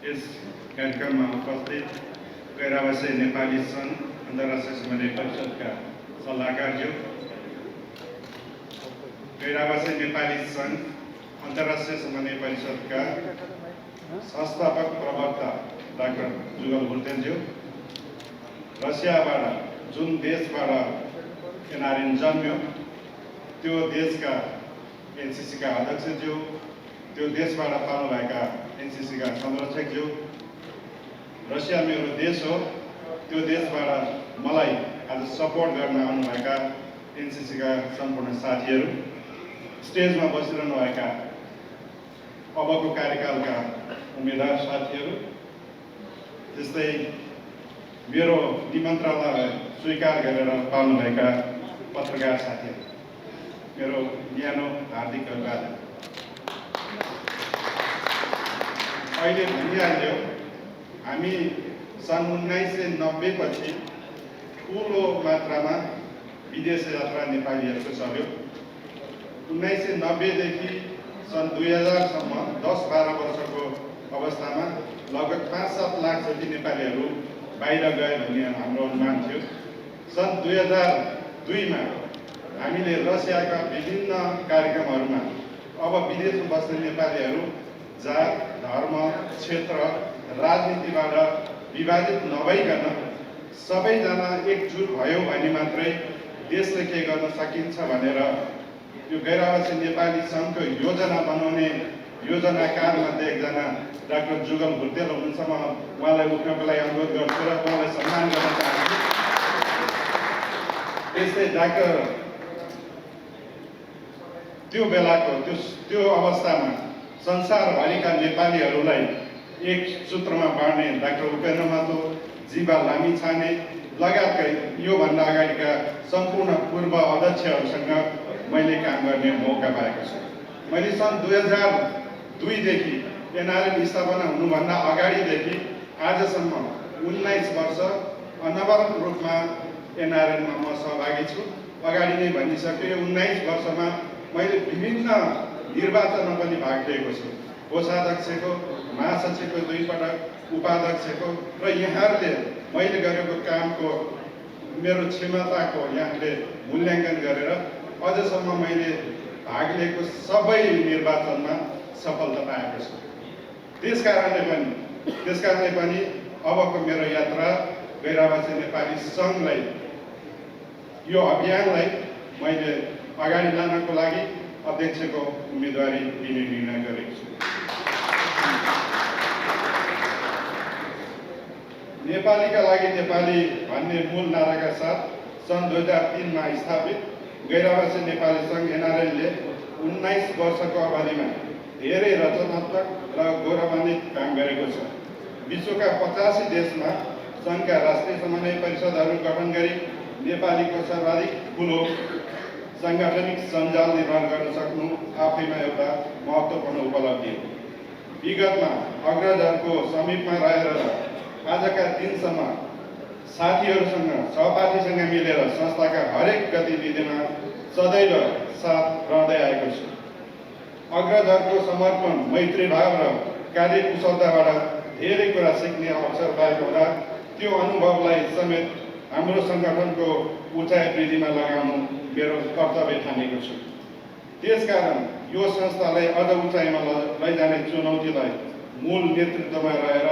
यस कार्यक्रममा उपस्थित गैर आवासीय नेपाली सङ्घ अन्तर्राष्ट्रिय समन्वय परिषदका सल्लाहकारज्यू, गैर आवासीय नेपाली सङ्घ अन्तर्राष्ट्रिय समन्वय परिषदका संस्थापक प्रवक्ता डाक्टर जुगल भुर्तेलज्यू, रसियाबाट जुन देशबाट एनआरएन जन्म्यो त्यो देशका एनसीसीका अध्यक्षज्यू, त्यो देशबाट पाल्नुभएका एनसीसीका संरक्षकज्यू, रसिया मेरो देश हो त्यो देशबाट मलाई आज सपोर्ट गर्न आउनुभएका एनसीसीका सम्पूर्ण साथीहरू, स्टेजमा बसिरहनुभएका अबको कार्यकालका उम्मेदवार साथीहरू, त्यस्तै मेरो निमन्त्रणालाई स्वीकार गरेर पाउनुभएका पत्रकार साथीहरू, मेरो न्यानो हार्दिक अभिवादन। अहिले भनिहाल्यो हामी सन् 1990 पछि ठुलो मात्रामा विदेश यात्रा नेपालीहरूको चल्यो। 1990 देखि सन् 2000 सम्म 10-12 वर्षको अवस्थामा लगभग 5-7 लाख जति नेपालीहरू बाहिर गए भन्ने हाम्रो अनुमान थियो। सन् 2002 मा हामीले रसियाका विभिन्न कार्यक्रमहरूमा अब विदेशमा बस्ने नेपालीहरू जात, धर्म, क्षेत्र, राजनीतिबाट विभाजित नभइकन सबैजना एकजुट भयो भने मात्रै देशले के गर्न सकिन्छ भनेर यो गैर आवासीय नेपाली सङ्घको योजना बनाउने योजनाकारमध्ये एकजना डाक्टर जुगल भुर्तेल हुनुहुन्छ। म उहाँलाई उठ्नको लागि अनुरोध गर्छु र उहाँलाई सम्मान गर्न चाहन्छु। त्यस्तै डाक्टर त्यो बेलाको त्यो अवस्थामा संसारभरिका नेपालीहरूलाई एक सूत्रमा बाँड्ने डाक्टर उपेन्द्र महतो, जीवा लामिछाने लगायतका योभन्दा अगाडिका सम्पूर्ण पूर्व अध्यक्षहरूसँग मैले काम गर्ने मौका पाएको छु। मैले सन् 2002 देखि एनआरएन स्थापना हुनुभन्दा अगाडिदेखि आजसम्म 19 वर्ष अनवरत रूपमा एनआरएनमा म सहभागी छु। अगाडि नै भनिसक्यो, यो 19 वर्षमा मैले विभिन्न निर्वाचनमा पनि भाग लिएको छु। कोषाध्यक्षको, महासचिवको 2 पटक, उपाध्यक्षको, र यहाँहरूले मैले गरेको कामको मेरो क्षमताको यहाँले मूल्याङ्कन गरेर अझसम्म मैले भाग लिएको सबै निर्वाचनमा सफलता पाएको छु। त्यसकारणले पनि अबको मेरो यात्रा गैर आवासीय नेपाली सङ्घलाई यो अभियानलाई मैले अगाडि लानको लागि अध्यक्षको उम्मेदवारी दिने निर्णय गरेको छु। नेपालीका लागि नेपाली भन्ने मूल नाराका साथ सन् 2003 मा स्थापित गैर आवासीय नेपाली सङ्घ एनआरएनले 19 वर्षको अवधिमा धेरै रचनात्मक र गौरवान्वित काम गरेको छ। विश्वका 85 देशमा सङ्घका राष्ट्रिय समन्वय परिषदहरू गठन गरी नेपालीको सर्वाधिक ठुलो साङ्गठनिक सञ्जाल निर्माण गर्न सक्नु आफैमा एउटा महत्त्वपूर्ण उपलब्धि हो। विगतमा अग्रजहरूको समीपमा रहेर आजका दिनसम्म साथीहरूसँग, सहपाठीसँग मिलेर संस्थाका हरेक गतिविधिमा सदैव साथ रहँदै आएको छु। अग्रजहरूको समर्पण, मैत्रीभाव र कार्यकुशलताबाट धेरै कुरा सिक्ने अवसर पाएको हुँदा त्यो अनुभवलाई समेत हाम्रो सङ्गठनको उचाइ वृद्धिमा लगाउनु मेरो कर्तव्य ठानेको छु। त्यसकारण यो संस्थालाई अझ उचाइमा लैजाने चुनौतीलाई मूल नेतृत्वमा रहेर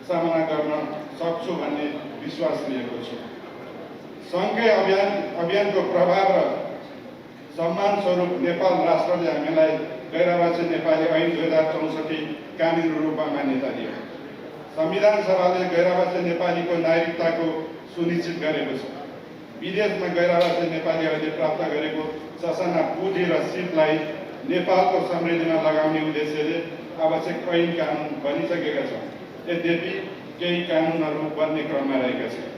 सामना गर्न सक्छु भन्ने विश्वास लिएको छु। सङ्घकै अभियानको प्रभाव र सम्मान स्वरूप नेपाल राष्ट्रले हामीलाई गैर आवासीय नेपाली ऐन 2064 कानुनी रूपमा मान्यता दियो। संविधान सभाले गैर आवासीय नेपालीको नागरिकताको सुनिश्चित गरेको छ। विदेशमा गैर आवासीय नेपालीहरूले प्राप्त गरेको ससाना पुँजी र सिपलाई नेपालको समृद्धिमा लगाउने उद्देश्यले आवश्यक ऐन कानुन बनिसकेका छन्। यद्यपि केही कानुनहरू बन्ने क्रममा रहेका छन्।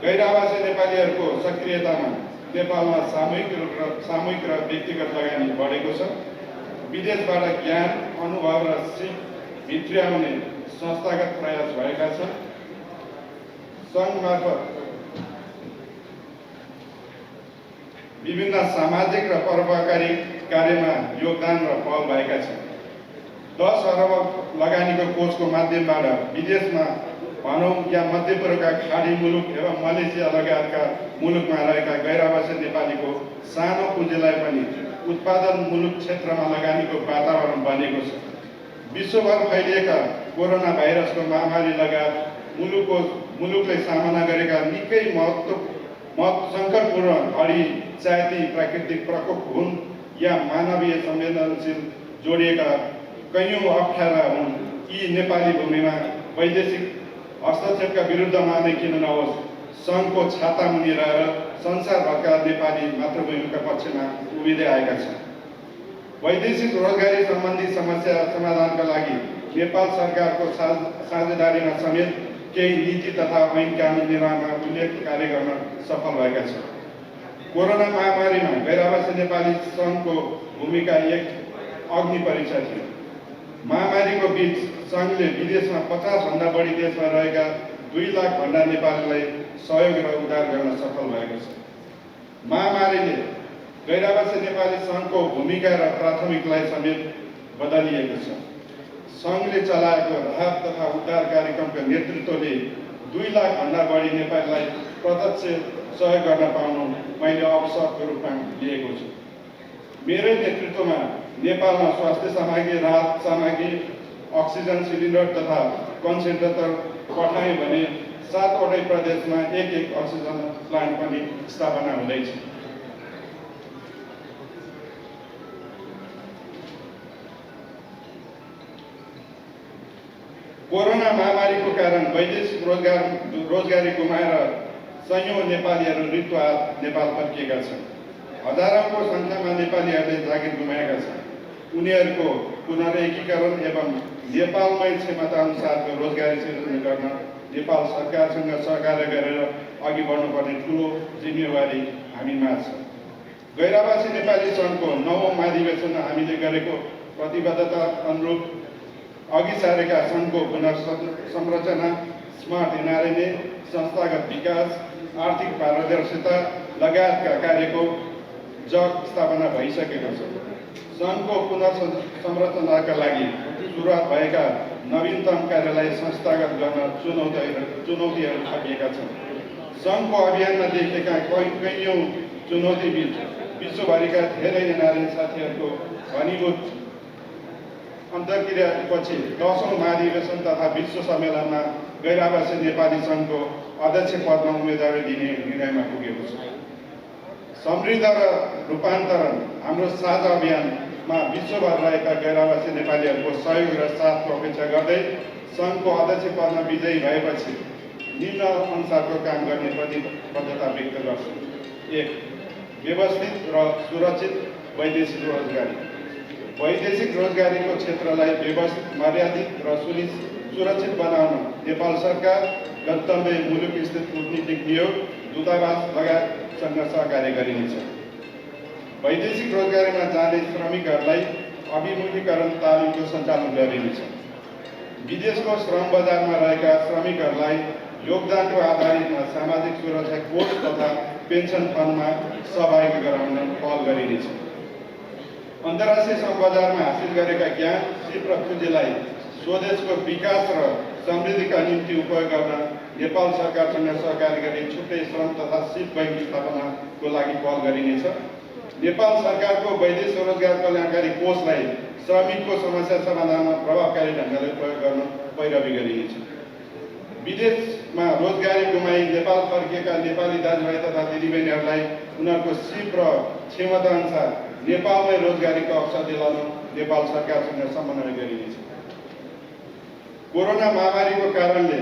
गैर आवासीय नेपालीहरूको सक्रियतामा नेपालमा सामूहिक र व्यक्तिगत लगानी बढेको छ। विदेशबाट ज्ञान, अनुभव र सिप भित्र्याउने संस्थागत प्रयास भएका छन्। सङ्घ मार्फत विभिन्न सामाजिक र परोपकारी कार्यमा योगदान र पहल भएका छन्। 10 अरब लगानीको कोषको माध्यमबाट विदेशमा भनौँ या मध्यपूर्वका खाडी मुलुक एवं मलेसिया लगायतका मुलुकमा रहेका गैर आवासीय नेपालीको सानो पुँजीलाई पनि उत्पादन मुलुक क्षेत्रमा लगानीको वातावरण बनेको छ। विश्वभर फैलिएका कोरोना भाइरसको महामारी लगायत मुलुकले सामना गरेका निकै सङ्कटपूर्ण घडी चाहे ती प्राकृतिक प्रकोप हुन् या मानवीय संवेदनशील जोडिएका कैयौँ अप्ठ्यारा हुन्, यी नेपाली भूमिमा वैदेशिक हस्तक्षेपका विरुद्धमा नै किन नहोस्, सङ्घको छाता मुनि रहेर संसारभरका नेपाली मातृभूमिका पक्षमा उभिँदै आएका छन्। वैदेशिक रोजगारी सम्बन्धी समस्या समाधानका लागि नेपाल सरकारको साझेदारीमा समेत केही नीति तथा ऐन कानुन निर्माणमा उल्लेख कार्य गर्न सफल भएका छन्। कोरोना महामारीमा गैर आवासीय नेपाली सङ्घको भूमिका एक अग्नि परीक्षा थियो। महामारीको बीच सङ्घले विदेशमा 50 भन्दा बढी देशमा रहेका 2 लाख भन्दा नेपालीलाई सहयोग र उद्धार गर्न सफल भएको छ। महामारीले गैर आवासीय नेपाली सङ्घको भूमिका र प्राथमिकलाई समेत बदलिएको छ। सङ्घले चलाएको राहत तथा उद्धार कार्यक्रमको नेतृत्वले 2 लाख भन्दा बढी नेपालीलाई प्रत्यक्ष सहयोग गर्न पाउनु मैले अवसरको रूपमा लिएको छु। मेरै नेतृत्वमा नेपालमा स्वास्थ्य सामग्री, राहत सामग्री, अक्सिजन सिलिन्डर तथा कन्सेन्ट्रेटर पठाएँ भने 7वटै प्रदेशमा एक अक्सिजन प्लान्ट पनि स्थापना हुँदैछ। कोरोना महामारीको कारण वैदेशिक रोजगारी गुमाएर सयौं नेपालीहरू ऋतुवाद नेपाल फर्किएका छन्। हजारौंको सङ्ख्यामा नेपालीहरूले जागिर गुमाएका छन्। उनीहरूको पुनरेकीकरण एवं नेपालमै क्षमता अनुसारको रोजगारी सृजना गर्न नेपाल सरकारसँग सहकार्य गरेर अघि बढ्नुपर्ने ठुलो जिम्मेवारी हामीमा छ। गैर आवासीय नेपाली सङ्घको 9औं महाधिवेशन हामीले गरेको प्रतिबद्धता अनुरूप अघि सारेका सङ्घको पुनर्संरचना, स्मार्ट एनआरएनए, संस्थागत विकास, आर्थिक पारदर्शिता लगायतका कार्यको जग स्थापना भइसकेको छ। सङ्घको पुनर्संरचनाका लागि सुरुवात भएका नवीनतम कार्यलाई संस्थागत गर्न चुनौतीहरू थपिएका छन्। सङ्घको अभियानमा देखिएका कैयौँ चुनौतीबीच विश्वभरिका धेरै एनआरएन साथीहरूको घनीभूत अन्तर्क्रियापछि 10औं महाधिवेशन तथा विश्व सम्मेलनमा गैर आवासीय नेपाली सङ्घको अध्यक्ष पदमा उम्मेदवारी दिने निर्णयमा पुगेको छ। समृद्ध र रूपान्तरण हाम्रो साझा अभियानमा विश्वभर रहेका गैर आवासीय नेपालीहरूको सहयोग र साथको अपेक्षा गर्दै सङ्घको अध्यक्ष पदमा विजयी भएपछि निम्न अनुसारको काम गर्ने प्रतिबद्धता व्यक्त गर्छु। 1. व्यवस्थित र सुरक्षित वैदेशिक रोजगारी। वैदेशिक रोजगारीको क्षेत्रलाई व्यवस्थित, मर्यादित र सुरक्षित बनाउन नेपाल सरकार, गन्तव्य मुलुक स्थित कूटनीतिक नियोग, दूतावास लगायतसँग सहकार्य गरिनेछ। वैदेशिक रोजगारीमा जाने श्रमिकहरूलाई अभिमुखीकरण तालिमको सञ्चालन गरिनेछ। विदेशको श्रम बजारमा रहेका श्रमिकहरूलाई योगदानको आधारमा सामाजिक सुरक्षा कोष तथा पेन्सन फन्डमा सहभागी गराउन पहल गरिनेछ। अन्तर्राष्ट्रिय श्रम बजारमा हासिल गरेका ज्ञान, सिप र पुँजीलाई स्वदेशको विकास र समृद्धिका निम्ति उपयोग गर्न नेपाल सरकारसँग सहकार्य गरी छुट्टै श्रम तथा सिप बैंक स्थापनाको लागि पहल गरिनेछ। नेपाल सरकारको वैदेशिक रोजगार कल्याणकारी कोषलाई श्रमिकको समस्या समाधानमा प्रभावकारी ढङ्गले प्रयोग गर्न पैरवी गरिनेछ। विदेशमा रोजगारी गुमाई नेपाल फर्किएका नेपाली दाजुभाइ तथा दिदीबहिनीहरूलाई उनीहरूको सिप र क्षमता अनुसार नेपालमै रोजगारीको अवसर दिलाउन नेपाल सरकारसँग समन्वय गरिनेछ। कोरोना महामारीको कारणले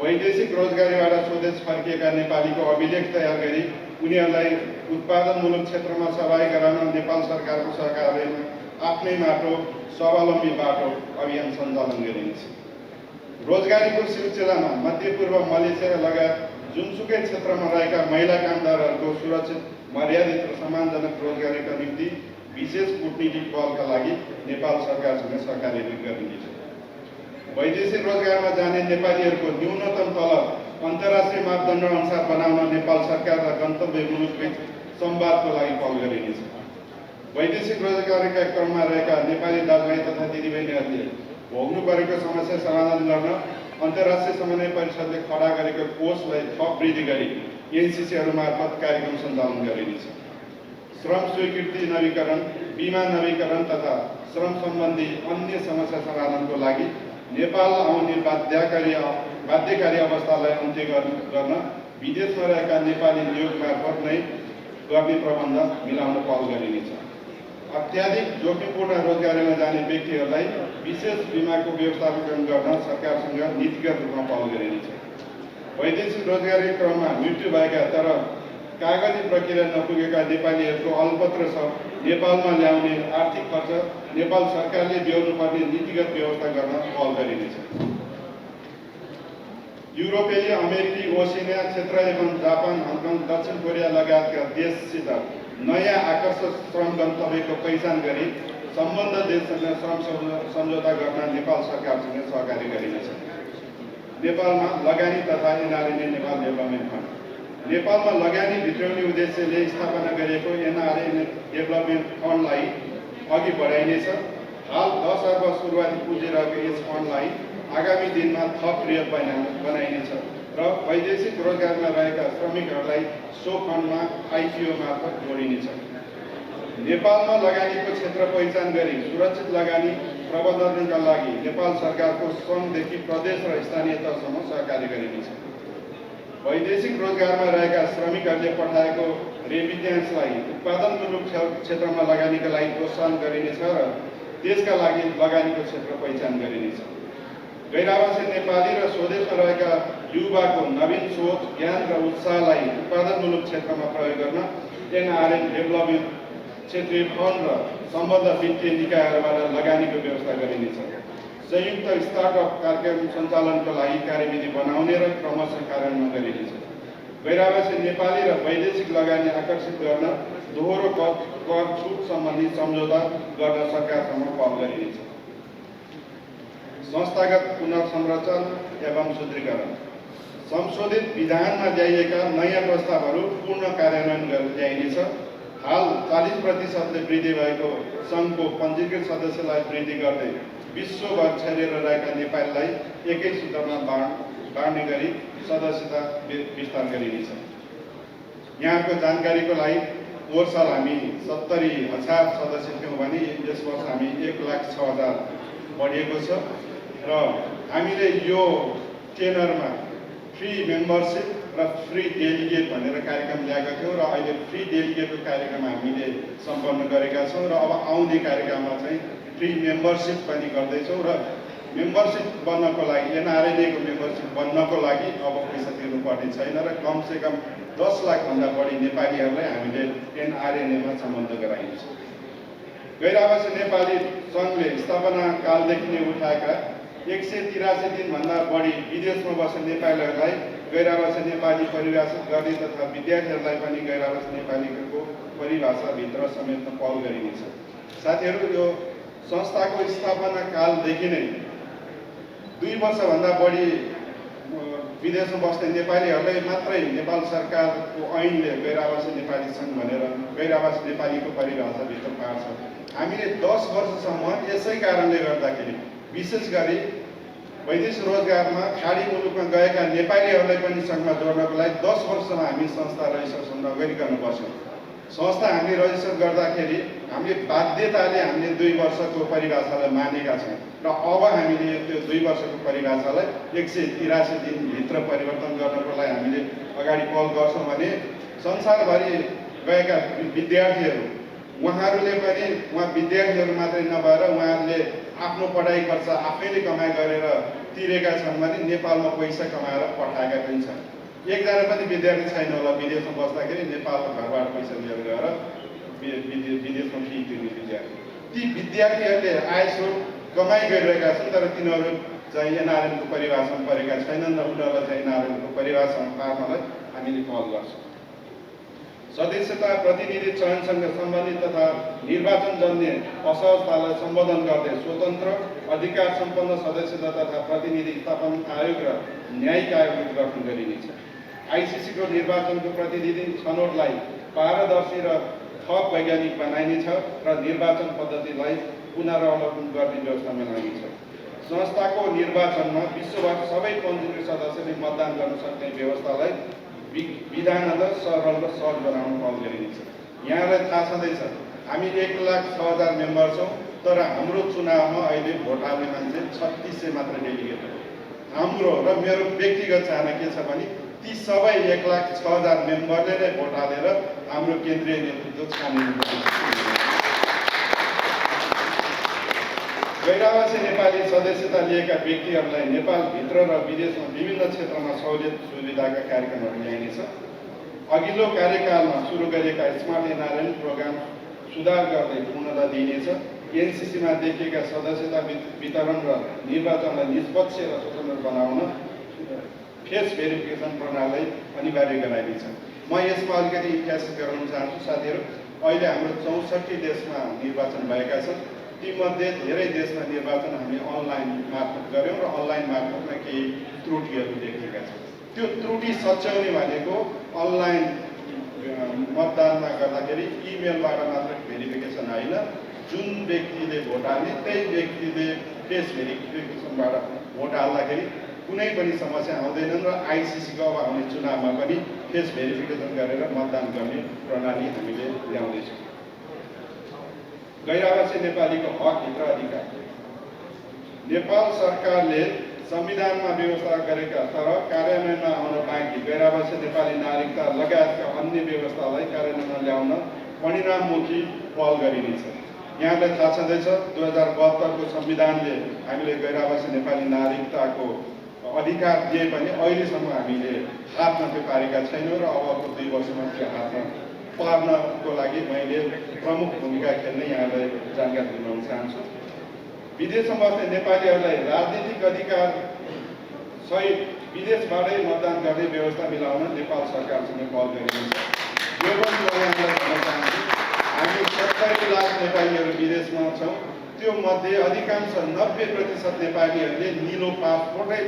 वैदेशिक रोजगारीबाट स्वदेश फर्किएका नेपालीको अभिलेख तयार गरी उनीहरूलाई उत्पादनमूलक क्षेत्रमा सहभागी गराउन नेपाल सरकारको सहकार्यमा आफ्नै माटो स्वावलम्बी बाटो अभियान सञ्चालन गरिनेछ। रोजगारीको सिलसिलामा मध्यपूर्व, मलेसिया लगायत जुनसुकै क्षेत्रमा रहेका महिला कामदारहरूको सुरक्षित, मर्यादित र सम्मानजनक रोजगारीका निम्ति विशेष कूटनीतिक पहलका लागि नेपाल सरकारसँग सहकार्य गरिनेछ। वैदेशिक रोजगारमा जाने नेपालीहरूको न्यूनतम तलब अन्तर्राष्ट्रिय मापदण्ड अनुसार बनाउन नेपाल सरकार र गन्तव्य मुलुकबीच संवादको लागि पहल गरिनेछ। वैदेशिक रोजगारीका क्रममा रहेका नेपाली दाजुभाइ तथा दिदीबहिनीहरूले भोग्नु परेको समस्या समाधान गर्न अन्तर्राष्ट्रिय समन्वय परिषदले खडा गरेको कोषलाई थप वृद्धि गरी एनसिसीहरू मार्फत कार्यक्रम सञ्चालन गरिनेछ। श्रम स्वीकृति नवीकरण, बिमा नवीकरण तथा श्रम सम्बन्धी अन्य समस्या समाधानको लागि नेपाल आउने बाध्यकारी अवस्थालाई अन्त्य गर्न विदेशमा रहेका नेपाली नियोग मार्फत नै गर्ने प्रबन्ध मिलाउन पहल गरिनेछ। अत्याधिक जोखिमपूर्ण रोजगारीमा जाने व्यक्तिहरूलाई विशेष बिमाको व्यवस्थापन गर्न सरकारसँग नीतिगत रूपमा पहल गरिनेछ। वैदेशिक रोजगारी क्रममा मृत्यु भएका तर कागजी प्रक्रिया नपुगेका नेपालीहरूको अलपत्र नेपालमा ल्याउने आर्थिक खर्च नेपाल सरकारले बेहोर्नुपर्ने नीतिगत व्यवस्था गर्न पहल गरिनेछ। युरोपेली, अमेरिकी, ओसिनिया क्षेत्र एवं जापान, हङकङ, दक्षिण कोरिया लगायतका देशसित नयाँ आकर्षक श्रम गन्तव्यको पहिचान गरी सम्बद्ध देशसँग श्रम सम्झौता गर्न नेपाल सरकारसँग सहकारी गरिनेछ। नेपालमा लगानी तथा एनआरएनए नेपाल डेभलपमेन्ट फन्ड नेपालमा लगानी भित्राउने उद्देश्यले स्थापना गरिएको एनआरएनए डेभलपमेन्ट फन्डलाई अघि बढाइनेछ। हाल 10 अर्ब सुरुवाती पुँजी रहेको यस फन्डलाई आगामी दिनमा थप प्रयोग बनाइनेछ र वैदेशिक रोजगारमा रहेका श्रमिकहरूलाई सो फन्डमा आइपिओ मार्फत जोडिनेछ। नेपालमा लगानीको क्षेत्र पहिचान गरी सुरक्षित लगानी प्रबन्धनका लागि नेपाल सरकारको सङ्घदेखि प्रदेश र स्थानीय तहसम्म सहकारी गरिनेछ। वैदेशिक रोजगारमा रहेका श्रमिकहरूले पठाएको रेमिट्यान्सलाई उत्पादनमूलक क्षेत्रमा लगानीका लागि प्रोत्साहन गरिनेछ र त्यसका लागि लगानीको क्षेत्र पहिचान गरिनेछ। गैर-आवासीय नेपाली र स्वदेशमा रहेका युवाको नवीन सोच, ज्ञान र उत्साहलाई उत्पादनमूलक क्षेत्रमा प्रयोग गर्न एनआरएन डेभलपमेन्ट क्षेत्रीय फन्ड र सम्बद्ध वित्तीय निकायहरूबाट लगानीको व्यवस्था गरिनेछ। संयुक्त स्टार्टअप कार्यक्रम सञ्चालनको लागि कार्यविधि बनाउने र क्रमशः कार्यान्वयन गरिनेछ। गैर-आवासीय नेपाली र वैदेशिक लगानी आकर्षित गर्न दोहोरो कर छुट सम्बन्धी सम्झौता गर्न सरकारसँग पहल गरिनेछ। संस्थागत पुनर्संरचना एवं सुदृढीकरण संशोधित विधानमा ल्याइएका नयाँ प्रस्तावहरू पूर्ण कार्यान्वयन ल्याइनेछ। हाल 40% वृद्धि भएको सङ्घको पञ्जीकृत सदस्यलाई वृद्धि गर्दै विश्वभर छरिएर रहेका नेपालीलाई एकै सूत्रमा बाँड्ने गरी सदस्यता विस्तार गरिनेछ। यहाँको जानकारीको लागि पोहोर साल हामी 70,000 सदस्य थियौँ भने यस वर्ष हामी 1,06,000 बढिएको छ र हामीले यो टेनरमा फ्री मेम्बरसिप र फ्री डेलिगेट भनेर कार्यक्रम ल्याएका थियौँ र अहिले फ्री डेलिगेटको कार्यक्रम हामीले सम्पन्न गरेका छौँ र अब आउने कार्यक्रममा चाहिँ फ्री मेम्बरसिप पनि गर्दैछौँ र मेम्बरसिप बन्नको लागि एनआरएनएको मेम्बरसिप बन्नको लागि अब पैसा तिर्नुपर्ने छैन र कमसेकम 10 लाखभन्दा बढी नेपालीहरूलाई हामीले एनआरएनएमा सम्बन्ध गराइन्छ। गैर-आवासीय नेपाली सङ्घले स्थापना कालदेखि नै उठाएका 183 दिनभन्दा बढी विदेशमा बस्ने नेपालीहरूलाई गैर-आवासीय नेपाली परिभाषित गर्ने तथा विद्यार्थीहरूलाई पनि गैर-आवासीय नेपालीको परिभाषाभित्र समेट्न पहल गरिनेछ। साथीहरू, यो संस्थाको स्थापना कालदेखि नै 2 वर्षभन्दा बढी विदेशमा बस्ने नेपालीहरूलाई मात्रै नेपाल सरकारको ऐनले गैर-आवासीय नेपाली सङ्घ भनेर गैर-आवासीय नेपालीको परिभाषाभित्र पार्छ। हामीले 10 वर्षसम्म यसै कारणले गर्दाखेरि विशेष गरी वैदेशिक रोजगारमा खाडी मुलुकमा गएका नेपालीहरूलाई पनि सङ्घमा जोड्नको लागि 10 वर्षसम्म हामी संस्था रजिस्ट्रेसन नगरिकन बस्यौँ। संस्था हामीले रजिस्टर गर्दाखेरि हामीले बाध्यताले हामीले 2 वर्षको परिभाषालाई मानेका छौँ र अब हामीले त्यो 2 वर्षको परिभाषालाई 183 दिनभित्र परिवर्तन गर्नको लागि हामीले अगाडि पहल गर्छौँ भने संसारभरि गएका विद्यार्थीहरू उहाँहरूले पनि विद्यार्थीहरू मात्रै नभएर उहाँहरूले आफ्नो पढाइ खर्च आफैले कमाइ गरेर तिरेका छन् भने नेपालमा पैसा कमाएर पठाएका पनि छन्। एकजना पनि विद्यार्थी छैन होला विदेशमा बस्दाखेरि नेपालको घरबाट पैसा लिएर गएर विदेशमा फी तिर्ने विद्यार्थी। ती विद्यार्थीहरूले आय स्रोत कमाइ गरिरहेका छन् तर तिनीहरू चाहिँ एनआरएनको परिभाषामा परेका छैनन् र उनीहरूलाई चाहिँ एनआरएनको परिभाषामा पार्नलाई हामीले पहल गर्छौँ। सदस्यता प्रतिनिधि चयनसँग सम्बन्धित तथा निर्वाचनजन्य असहजतालाई सम्बोधन गर्दै स्वतन्त्र अधिकार सम्पन्न सदस्यता तथा प्रतिनिधि स्थापना आयोग र न्यायिक आयोग गठन गरिनेछ। आइसिसीको निर्वाचनको प्रतिनिधि छनौटलाई पारदर्शी र थप वैज्ञानिक बनाइनेछ र निर्वाचन पद्धतिलाई पुनरावलोकन गर्ने व्यवस्था मिलाइनेछ। संस्थाको निर्वाचनमा विश्वभर सबै पञ्जीकृत सदस्यले मतदान गर्न सक्ने व्यवस्थालाई विधानगत सरल र सहज बनाउन पहल गरिनेछ। यहाँलाई थाहा छँदैछ हामी 1,06,000 मेम्बर छौँ, तर हाम्रो चुनावमा अहिले भोट हाल्ने मान्छे 3600 मात्र डेलिगेट हो। हाम्रो र मेरो व्यक्तिगत चाहना के छ भने ती सबै 1,06,000 मेम्बरले नै भोट हालेर हाम्रो केन्द्रीय नेतृत्व छानिनुपर्छ। गैरावासी नेपाली सदस्यता लिएका व्यक्तिहरूलाई नेपालभित्र र विदेशमा विभिन्न क्षेत्रमा सहुलियत सुविधाका कार्यक्रमहरू ल्याइनेछ। अघिल्लो कार्यकालमा सुरु गरेका स्मार्ट एनआरएन प्रोग्राम सुधार गर्दै पूर्णता दिइनेछ। एनसीसीमा देखिएका सदस्यता वितरण र निर्वाचनलाई निष्पक्ष र स्वतन्त्र बनाउन फेस भेरिफिकेसन प्रणाली अनिवार्य गराइनेछ। म यसमा अलिकति इतिहास गराउन चाहन्छु साथीहरू। अहिले हाम्रो 64 देशमा निर्वाचन भएका छन्। तीमध्ये धेरै देशमा निर्वाचन हामी अनलाइन मार्फत गऱ्यौँ र अनलाइन मार्फतमा केही त्रुटिहरू देखिएका छौँ। त्यो त्रुटि सच्याउने भनेको अनलाइन मतदानमा गर्दाखेरि इमेलबाट मात्र भेरिफिकेसन होइन, जुन व्यक्तिले भोट हाल्ने त्यही व्यक्तिले फेस भेरिफिकेसनबाट भोट हाल्दाखेरि कुनै पनि समस्या आउँदैनन् र आइसिसीको अब आउने चुनावमा पनि फेस भेरिफिकेसन गरेर मतदान गर्ने प्रणाली हामीले ल्याउँदैछौँ। गैरावासी नेपालीको हक हित र अधिकार। नेपाल सरकारले संविधानमा व्यवस्था गरेका तर कार्यान्वयनमा आउन बाँकी गैरावासी नेपाली नागरिकता लगायतका अन्य व्यवस्थालाई कार्यान्वयनमा ल्याउन परिणाममुखी पहल गरिनेछ। यहाँलाई थाहा छँदैछ 2072 को संविधानले हामीले गैरावासी नेपाली नागरिकताको अधिकार दिए पनि अहिलेसम्म हामीले हातमा त्यो पारेका छैनौँ र अबको 2 वर्षमा त्यो हातमा पार्नको लागि मैले प्रमुख भूमिका खेल्ने यहाँलाई जानकारी दिलाउन चाहन्छु। विदेशमा बस्ने नेपालीहरूलाई राजनीतिक अधिकार सहित विदेशबाटै मतदान गर्ने व्यवस्था मिलाउन नेपाल सरकारसँग पहल गरिनेछ। यो पनि म यहाँलाई भन्न चाहन्छु, हामी 70 लाख नेपालीहरू विदेशमा छौँ। त्यो मध्ये अधिकांश 90% नेपालीहरूले निलो पासपोर्टै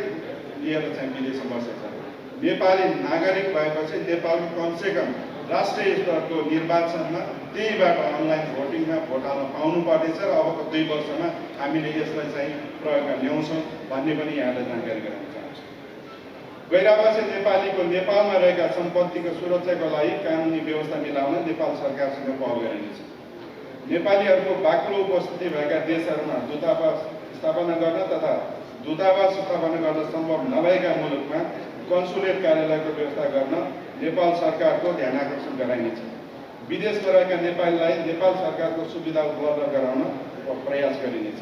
लिएर चाहिँ विदेशमा बसेका छन्। नेपाली नागरिक भएपछि नेपालको कमसेकम राष्ट्रिय स्तरको निर्वाचनमा त्यहीबाट अनलाइन भोटिङमा भोट हाल्न पाउनु पर्नेछ र अबको 2 वर्षमा हामीले यसलाई चाहिँ प्रयोगमा ल्याउँछौँ भन्ने पनि यहाँलाई जानकारी गराउन चाहन्छु। गैरावासी नेपालीको नेपालमा रहेका सम्पत्तिको सुरक्षाको लागि कानुनी व्यवस्था मिलाउन नेपाल सरकारसँग पहल गरिनेछ। नेपालीहरूको बाक्लो उपस्थिति भएका देशहरूमा दूतावास स्थापना गर्न तथा दूतावास स्थापना गर्न सम्भव नभएका मुलुकमा कन्सुलेट कार्यालयको व्यवस्था गर्न नेपाल सरकारको ध्यानाकर्षण गराइनेछ। विदेशमा रहेका नेपालीलाई नेपाल सरकारको सुविधा उपलब्ध गराउन प्रयास गरिनेछ।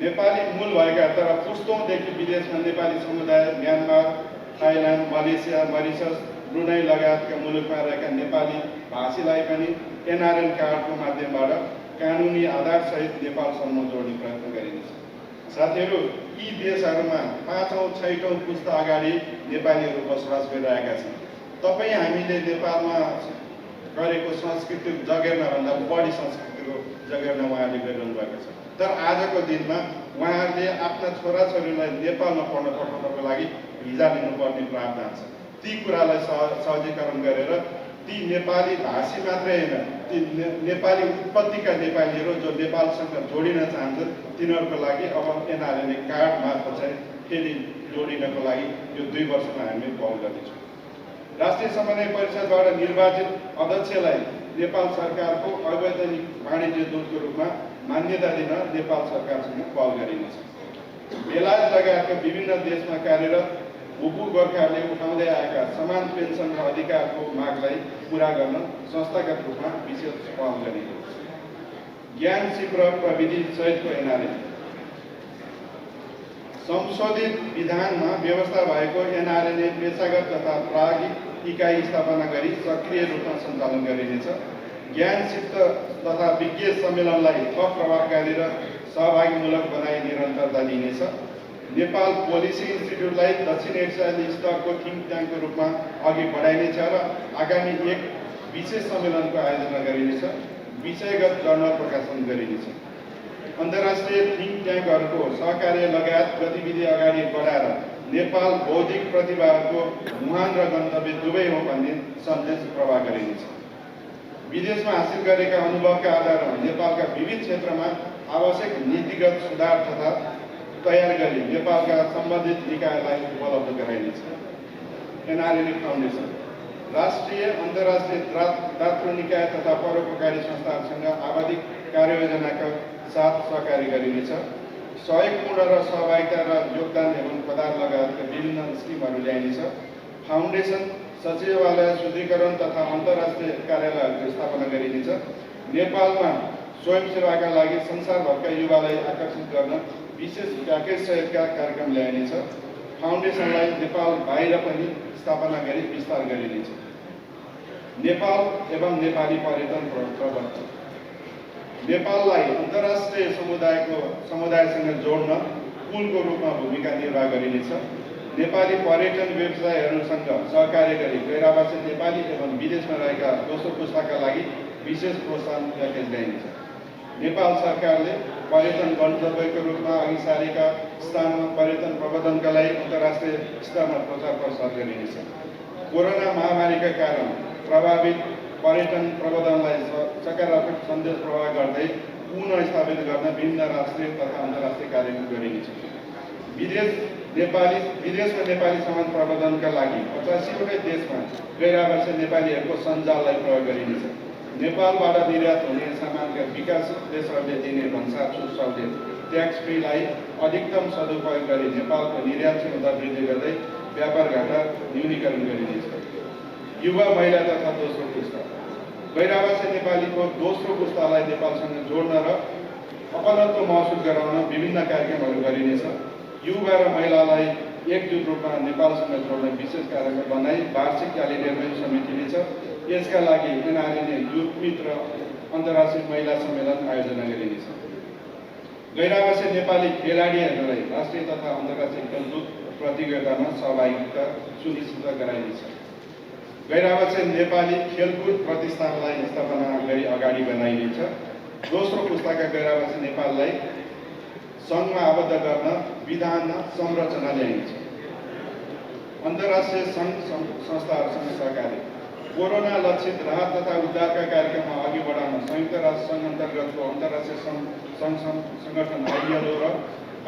नेपाली मूल भएका तर पुस्तौँदेखि विदेशमा नेपाली समुदाय Myanmar, Thailand, Malaysia, Mauritius, Brunei लगायतका मुलुकमा रहेका नेपाली भाषीलाई पनि एनआरएन कार्डको माध्यमबाट कानुनी आधारसहित नेपालसम्म जोड्ने प्रयत्न गरिनेछ। साथीहरू, यी देशहरूमा 5औं 6औं पुस्ता अगाडि नेपालीहरू बसोबास गरिरहेका छन्। तपाईँ हामीले नेपालमा गरेको सांस्कृतिक जगेर्ना भन्दा बढी संस्कृतिको जगेर्ना उहाँले गरिरहनु भएको छ। तर आजको दिनमा उहाँहरूले आफ्ना छोराछोरीलाई नेपालमा पढ्न पठाउनको लागि भिजा लिनुपर्ने प्रावधान छ। ती कुरालाई सहजीकरण गरेर ती नेपाली भाषी मात्रै होइन, ती नेपाली उत्पत्तिका नेपालीहरू जो नेपालसँग जोडिन चाहन्छन् तिनीहरूको लागि अब एनआरएन कार्ड मार्फत चाहिँ फेरि जोडिनको लागि यो 2 वर्षमा हामीले पहल गर्नेछौँ। राष्ट्रिय समन्वय परिषदबाट निर्वाचित अध्यक्षलाई नेपाल सरकारको अवैधानिक वाणिज्य दूतको रूपमा मान्यता दिन नेपाल सरकारसँग पहल गरिनेछ। बेलायत लगायतका विभिन्न देशमा कार्यरत भूपू गोर्खाहरूले उठाउँदै आएका समान पेन्सन र अधिकारको मागलाई पूरा गर्न संस्थागत रूपमा विशेष पहल गरिनेछ। ज्ञान शिविर प्रविधि सहितको एनआरएन। संशोधित विधानमा व्यवस्था भएको एनआरएनए पेशागत तथा प्राज्ञिक इकाइ स्थापना गरी सक्रिय रूपमा सञ्चालन गरिनेछ। ज्ञान शिविर तथा विज्ञ सम्मेलनलाई थप प्रभावकारी र सहभागीमूलक बनाई निरन्तरता दिइनेछ। नेपाल पोलिसी इन्स्टिट्युटलाई दक्षिण एसियाली स्तरको थिङ्क ट्याङ्कको रूपमा अघि बढाइनेछ र आगामी एक विशेष सम्मेलनको आयोजना गरिनेछ। विषयगत जर्नल प्रकाशन गरिनेछ। अन्तर्राष्ट्रिय थिङ्क ट्याङ्कहरूको सहकार्य लगायत गतिविधि अगाडि बढाएर नेपाल बौद्धिक प्रतिभाको मुहान र गन्तव्य दुवै हो भन्ने सन्देश प्रवाह गरिनेछ। विदेशमा हासिल गरेका अनुभवका आधारमा नेपालका विविध क्षेत्रमा आवश्यक नीतिगत सुधार तथा तयार गरी नेपालका सम्बन्धित निकायलाई उपलब्ध गराइनेछ। एनआरएनए फाउन्डेसन राष्ट्रिय अन्तर्राष्ट्रिय दातृ निकाय तथा परोपकारी संस्थाहरूसँग आवधिक कार्ययोजनाका साथ सहकारी गरिनेछ। सहयोगपूर्ण र सहभागिता र योगदान एवं पदार्थ लगायतका विभिन्न स्किमहरू ल्याइनेछ। फाउन्डेसन सचिवालय शुद्धिकरण तथा अन्तर्राष्ट्रिय कार्यालयहरूको स्थापना गरिनेछ। नेपालमा स्वयंसेवाका लागि संसारभरका युवालाई आकर्षित गर्न विशेष प्याकेज सहितका कार्यक्रम ल्याइनेछ। फाउन्डेसनलाई नेपाल बाहिर पनि स्थापना गरी विस्तार गरिनेछ। नेपाल एवं नेपाली पर्यटन प्रवर्धन नेपाललाई अन्तर्राष्ट्रिय समुदायसँग जोड्न पुलको रूपमा भूमिका निर्वाह गरिनेछ। नेपाली पर्यटन व्यवसायहरूसँग सहकार्य गरी गैर-आवासीय नेपाली एवं विदेशमा रहेका दोस्रो पुस्ताका लागि विशेष प्रोत्साहन प्याकेज ल्याइनेछ। नेपाल सरकारले पर्यटन गन्तव्यको रूपमा अघि सारेका स्थानमा पर्यटन प्रबन्धनका लागि अन्तर्राष्ट्रिय स्तरमा प्रचार प्रसार गरिनेछ। कोरोना महामारीका कारण प्रभावित पर्यटन प्रबन्धनलाई सकारात्मक सन्देश प्रवाह गर्दै पुनः स्थापित गर्न विभिन्न राष्ट्रिय तथा अन्तर्राष्ट्रिय कार्यक्रम गरिनेछ। विदेशमा नेपाली समाज प्रबन्धनका लागि 85वटै देशमा गैर-आवासीय नेपालीहरूको सञ्जाललाई प्रयोग गरिनेछ। नेपालबाट निर्यात हुने सामानका विकासित देशहरूले दिने भन्सार छुट सहुलियत ट्याक्स फ्रीलाई अधिकतम सदुपयोग गरी नेपालको निर्यात क्षमता वृद्धि गर्दै व्यापार घाटा न्यूनीकरण गरिनेछ। युवा महिला तथा दोस्रो पुस्ता गैर-आवासीय नेपालीको दोस्रो पुस्तालाई नेपालसँग जोड्न र अपनत्व महसुस गराउन विभिन्न कार्यक्रमहरू गरिनेछ। युवा र महिलालाई एकजुट रूपमा नेपालसँग जोड्न विशेष कार्यक्रम बनाई वार्षिक कार्यान्वयन समितिले छ। यसका लागि एनआरएनए युथ मित्र अन्तर्राष्ट्रिय महिला सम्मेलन आयोजना गरिनेछ। गैर-आवासीय नेपाली खेलाडीहरूलाई राष्ट्रिय तथा अन्तर्राष्ट्रिय खेलकुद प्रतियोगितामा सहभागिता सुनिश्चित गराइनेछ। गैर-आवासीय नेपाली खेलकुद प्रतिष्ठानलाई स्थापना गरी अगाडि बनाइनेछ। दोस्रो पुस्ताका गैर-आवासीय नेपाललाई सङ्घमा आबद्ध गर्न विधान संरचना ल्याइनेछ। अन्तर्राष्ट्रिय सङ्घ संस्थाहरूसँग सहकारी कोरोना लक्षित राहत तथा उद्धारका कार्यक्रममा अघि बढाउन संयुक्त राष्ट्र सङ्घ अन्तर्गतको अन्तर्राष्ट्रिय सङ्गठन आइएलओ र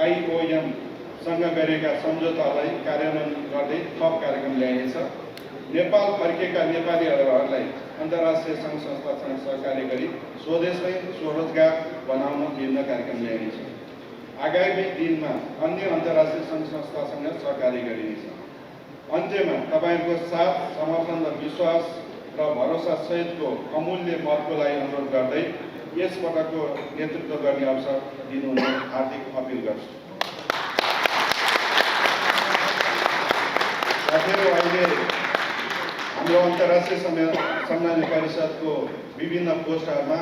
आइओएमसँग गरेका सम्झौतालाई कार्यान्वयन गर्दै थप कार्यक्रम ल्याइनेछ। नेपाल फर्केका नेपालीहरूलाई अन्तर्राष्ट्रिय सङ्घ संस्थासँग सहकार्य गरी स्वदेशमै स्वरोजगार बनाउन विभिन्न कार्यक्रम ल्याइनेछ। आगामी दिनमा अन्य अन्तर्राष्ट्रिय सङ्घ संस्थासँग सहकार्य गरिनेछ। अन्त्यमा तपाईँहरूको साथ समर्थन र विश्वास र भरोसा सहितको अमूल्य मतको लागि अनुरोध गर्दै यस पटकको नेतृत्व गर्ने अवसर दिनुहुने हार्दिक अपील गर्छु। साथीहरू, अहिले हाम्रो अन्तर्राष्ट्रिय सम्मेलन परिषदको विभिन्न पोस्टहरूमा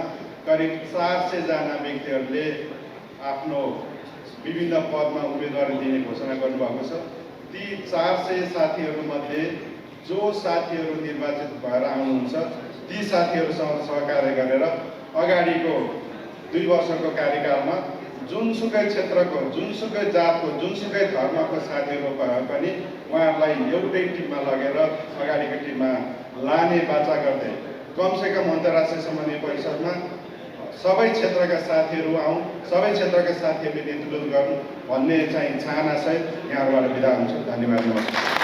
करिब 400 जना व्यक्तिहरूले आफ्नो विभिन्न पदमा उम्मेदवारी दिने घोषणा गर्नुभएको छ। ती 400 साथीहरूमध्ये जो साथीहरू निर्वाचित भएर आउनुहुन्छ ती साथीहरूसँग सहकार्य गरेर अगाडिको 2 वर्षको कार्यकालमा जुनसुकै क्षेत्रको, जुनसुकै जातको, जुनसुकै धर्मको साथीहरू भए पनि उहाँहरूलाई एउटै टिममा लगेर अगाडिको टिममा लाने बाचा गर्दै कमसेकम अन्तर्राष्ट्रिय सम्मेलन परिषदमा सबै क्षेत्रका साथीहरू आउँ, सबै क्षेत्रका साथीहरूले नेतृत्व गर्नु भन्ने चाहिँ चाहना सहित यहाँबाट बिदा हुन्छ। धन्यवाद।